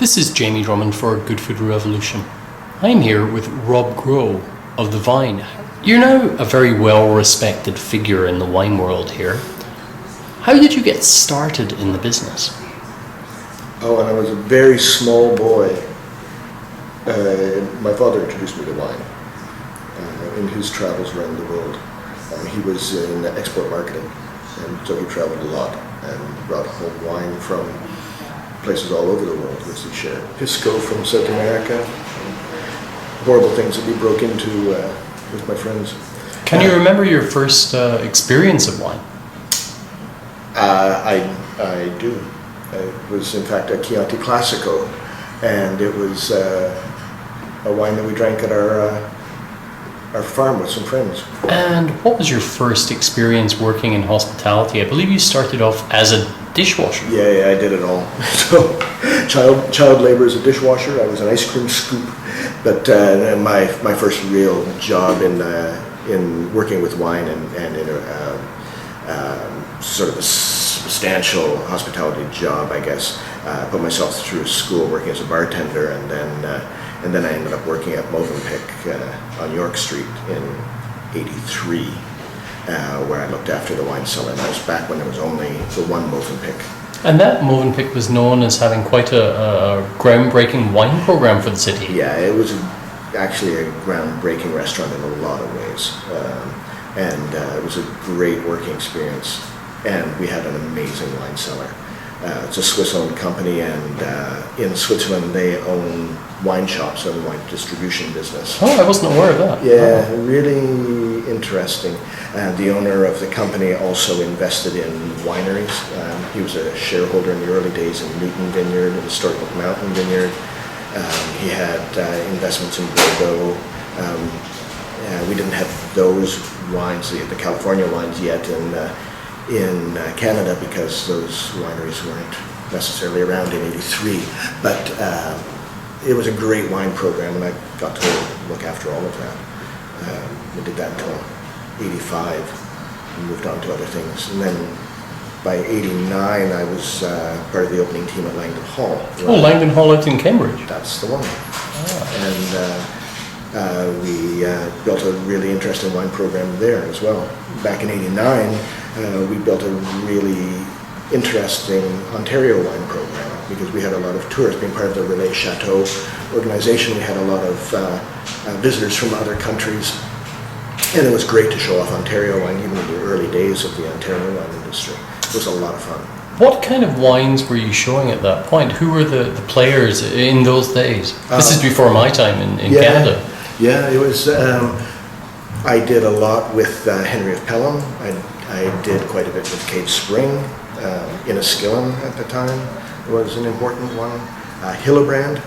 This is Jamie Drummond for Good Food Revolution. I'm here with Rob Groh of The Vine. You're now a very well-respected figure in the wine world here. How did you get started in the business? Oh, when I was a very small boy, my father introduced me to wine in his travels around the world. He was in export marketing, and so he traveled a lot and brought home wine from places all over the world, which he shared. Pisco from South America, horrible things that we broke into with my friends. Can you remember your first experience of wine? I do. It was in fact a Chianti Classico, and it was a wine that we drank at our farm with some friends. And what was your first experience working in hospitality? I believe you started off as a dishwasher. Yeah, I did it all. So, child labor as a dishwasher. I was an ice cream scoop, but my first real job in working with wine and in a sort of a substantial hospitality job, I guess. Put myself through school working as a bartender, and then I ended up working at Movenpick on York Street in '83. Where I looked after the wine cellar, and that was back when there was only the one Movenpick. And that Movenpick was known as having quite a groundbreaking wine program for the city. Yeah, it was actually a groundbreaking restaurant in a lot of ways, and it was a great working experience, and we had an amazing wine cellar. It's a Swiss-owned company, and in Switzerland they own wine shops and wine distribution business. Oh, I wasn't aware of that. Yeah, really interesting. The owner of the company also invested in wineries. He was a shareholder in the early days in Newton Vineyard and Historical Mountain Vineyard. He had investments in Bordeaux. We didn't have those wines, the California wines yet in Canada, because those wineries weren't necessarily around in '83. But it was a great wine program, and I got to look after all of that. We did that until '85 and moved on to other things. And then by '89, I was part of the opening team at Langdon Hall. Oh, Langdon Hall out in Cambridge. That's the one. Ah. And we built a really interesting wine program there as well. Back in '89, we built a really interesting Ontario wine program, because we had a lot of tourists. Being part of the Relais Chateau organization, we had a lot of visitors from other countries, and it was great to show off Ontario wine, even in the early days of the Ontario wine industry. It was a lot of fun. What kind of wines were you showing at that point? Who were the players in those days? This is before my time in Canada. Yeah, it was. I did a lot with Henry of Pelham. I did quite a bit with Cave Spring. Inniskillen at the time was an important one. Hillebrand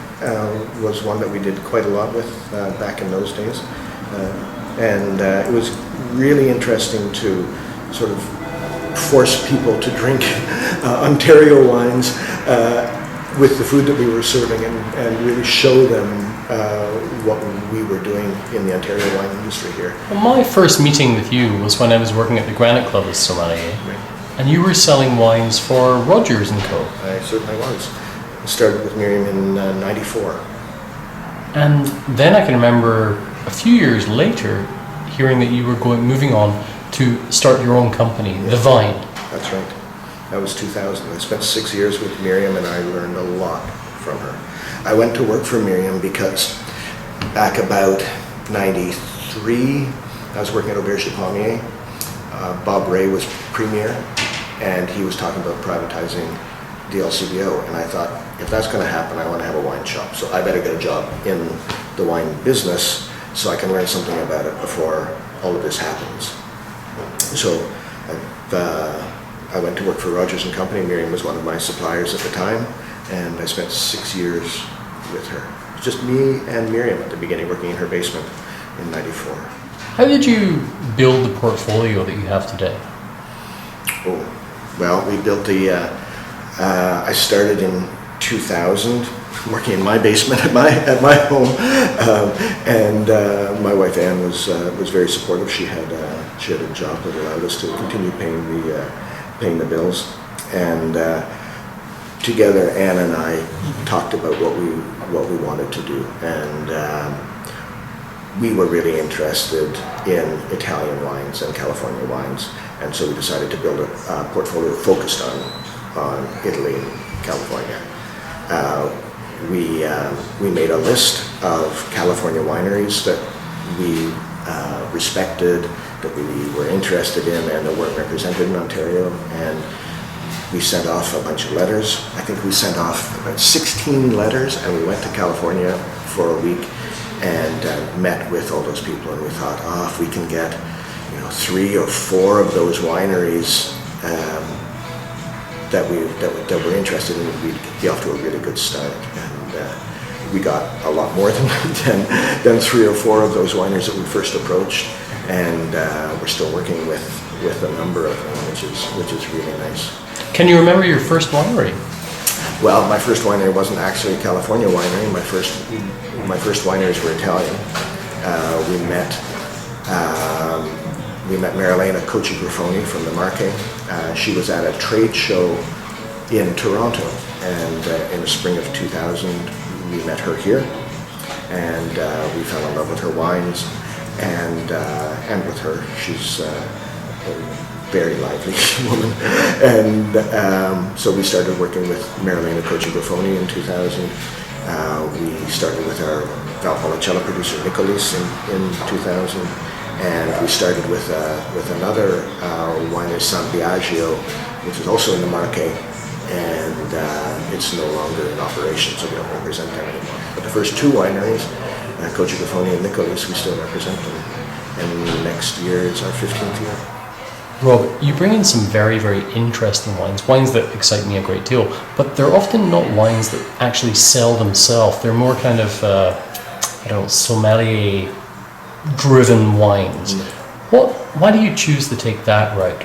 was one that we did quite a lot with back in those days. And it was really interesting to sort of force people to drink Ontario wines with the food that we were serving, and really show them what we were doing in the Ontario wine industry here. Well, my first meeting with you was when I was working at the Granite Club as Sommelier. Right. And you were selling wines for Rogers and Co. I certainly was. I started with Miriam in '94. And then I can remember a few years later hearing that you were moving on to start your own company, Yeah. The Vine. That's right. That was 2000. I spent 6 years with Miriam, and I learned a lot from her. I went to work for Miriam because back about '93, I was working at Auberge de Pommier. Bob Ray was premier, and he was talking about privatizing the LCBO, and I thought, if that's going to happen, I want to have a wine shop, so I better get a job in the wine business so I can learn something about it before all of this happens. So I went to work for Rogers and Company. Miriam was one of my suppliers at the time, and I spent 6 years with her. It was just me and Miriam at the beginning, working in her basement in '94. How did you build the portfolio that you have today? Oh, well, we built I started in 2000, working in my basement at my home, and my wife Anne was very supportive. She had a job that allowed us to continue paying the bills, and together, Anne and I talked about what we wanted to do, and we were really interested in Italian wines and California wines, and so we decided to build a portfolio focused on Italy and California. We made a list of California wineries that we respected, that we were interested in, and that weren't represented in Ontario, and we sent off a bunch of letters. I think we sent off about 16 letters, and we went to California for a week and met with all those people, and we thought, if we can get 3 or 4 of those wineries that we're interested in, we'd be off to a really good start. And we got a lot more than 3 or 4 of those wineries that we first approached, and we're still working with a number of them, which is really nice. Can you remember your first winery? Well, my first winery wasn't actually a California winery. My first wineries were Italian. We met Marilena Cocci-Grifoni from the Marche. She was at a trade show in Toronto, and in the spring of 2000, we met her here, and we fell in love with her wines, and with her. She's very lively woman, and so we started working with Marilena Cocci-Grifoni in 2000. We started with our Valpolicella producer Nicolis in 2000, and we started with another winery, San Biagio, which is also in the Marche, and it's no longer in operation, so we don't represent them anymore. But the first 2 wineries, Cocci-Grifoni and Nicolis, we still represent them, and next year is our 15th year. Rob, you bring in some very, very interesting wines that excite me a great deal, but they're often not wines that actually sell themselves. They're more kind of, sommelier driven wines. Why do you choose to take that route?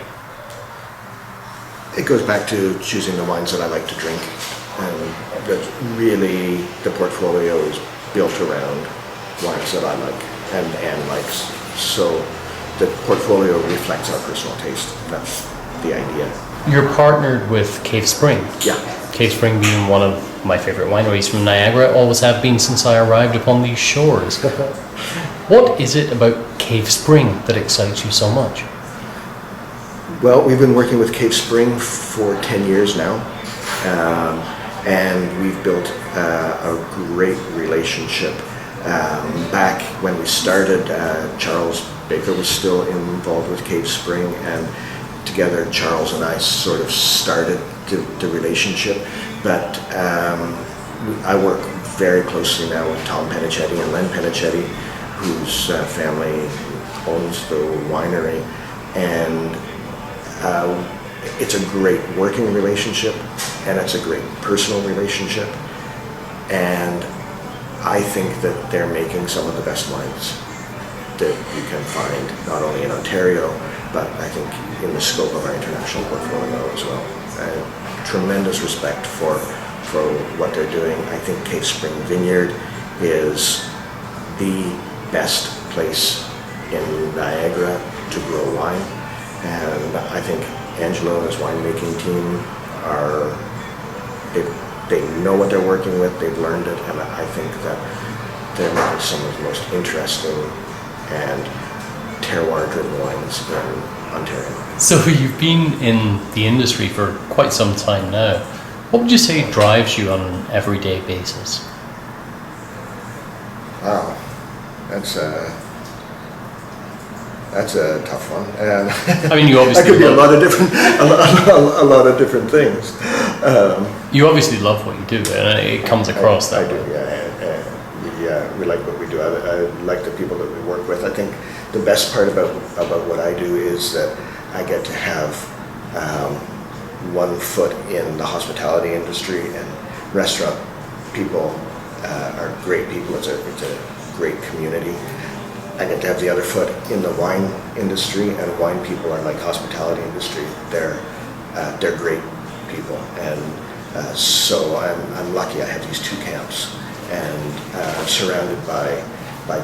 It goes back to choosing the wines that I like to drink, and that's really the portfolio is built around wines that I like and Anne likes. So the portfolio reflects our personal taste. That's the idea. You're partnered with Cave Spring. Yeah. Cave Spring being one of my favorite wineries from Niagara, always have been since I arrived upon these shores. What is it about Cave Spring that excites you so much? Well, we've been working with Cave Spring for 10 years now, and we've built a great relationship. Back when we started, Charles Baker was still involved with Cave Spring, and together Charles and I sort of started the relationship. But I work very closely now with Tom Penichetti and Len Penichetti, whose family owns the winery, and it's a great working relationship, and it's a great personal relationship, and I think that they're making some of the best wines that you can find, not only in Ontario, but I think in the scope of our international portfolio as well. Tremendous respect for what they're doing. I think Cave Spring Vineyard is the best place in Niagara to grow wine, and I think Angelo and his winemaking team they know what they're working with, they've learned it, and I think that they're making some of the most interesting and terroir-driven wines in Ontario. So you've been in the industry for quite some time now. What would you say drives you on an everyday basis? Wow, that's a tough one. And I mean, you obviously that could be a lot of different things. You obviously love what you do, and it comes across that way. I do, yeah. We like what we do. I like the people that we work with. I think the best part about what I do is that I get to have one foot in the hospitality industry, and restaurant people are great people. It's a great community. I get to have the other foot in the wine industry, and wine people are like hospitality industry. They're great people, and so I'm lucky I have these 2 camps, and I'm surrounded by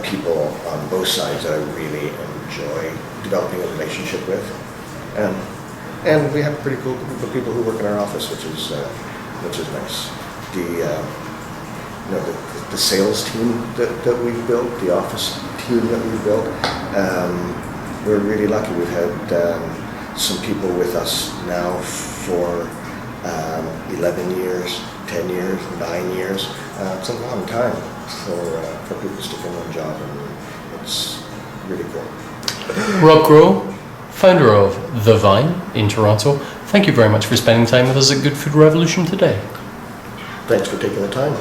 people on both sides that I really enjoy developing a relationship with, and we have a pretty cool group of people who work in our office, which is which is nice. The sales team that we've built, the office team that we've built, we're really lucky. We've had some people with us now for 11 years, 10 years, 9 years. It's a long time for people to stick in one job, and it's really cool. Rob Groh, founder of The Vine in Toronto, thank you very much for spending time with us at Good Food Revolution today. Thanks for taking the time.